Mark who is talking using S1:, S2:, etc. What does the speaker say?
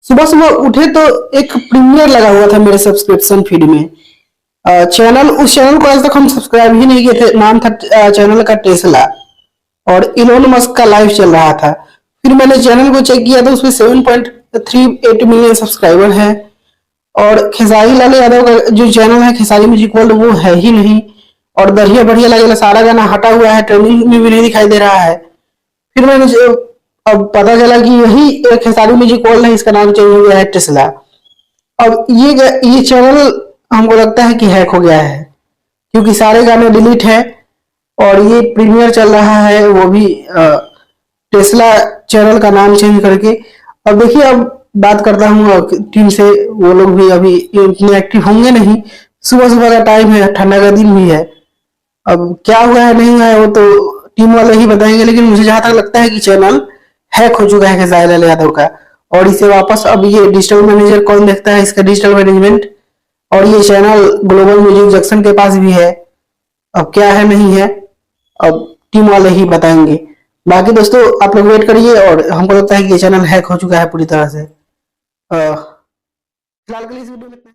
S1: सुबह सुबह उठे तो एक प्रीमियर लगा हुआ था मेरे सब्सक्रिप्शन फीड में। उस चैनल को आज तक हम सब्सक्राइब ही नहीं किए थे। नाम था चैनल का टेस्ला, और इलोन मस्क का लाइव चल रहा था। फिर मैंने चैनल को चेक किया तो उसमें 7.38 मिलियन सब्सक्राइबर है। और खेसारी लाल यादव का जो चैनल है खेसारी म्यूजिक वर्ल्ड, वो है ही नहीं। और बढ़िया बढ़िया लगेगा सारा गाना हटा हुआ है, ट्रेंडिंग में भी नहीं दिखाई दे रहा है। फिर मैंने अब पता चला कि यही एक खेसारी म्यूजिक वर्ल्ड है, इसका नाम चेंज हो गया है टेस्ला। अब ये चैनल हमको लगता है कि हैक हो गया है, क्योंकि सारे गाने डिलीट है और ये प्रीमियर चल रहा है, वो भी टेस्ला चैनल का नाम चेंज करके। अब देखिए, अब बात करता हूँ टीम से, वो लोग भी अभी इतने एक्टिव होंगे नहीं। सुबह सुबह का टाइम है, ठंडा का दिन भी है। अब क्या हुआ है नहीं हुआ है वो तो टीम वाले ही बताएंगे, लेकिन मुझे जहां तक लगता है कि चैनल हैक हो चुका है खेसारी लाल यादव का। और इसे वापस अब ये डिजिटल मैनेजर कौन देखता है, इसका डिजिटल मैनेजमेंट। और ये चैनल ग्लोबल म्यूजिक जंक्शन के पास भी है। अब क्या है नहीं है, अब टीम वाले ही बताएंगे। बाकी दोस्तों आप लोग वेट करिए, और हमको लगता है कि ये चैनल हैक हो चुका है पूरी तरह से। फिलहाल के लिए इस वीडियो में इतना ही।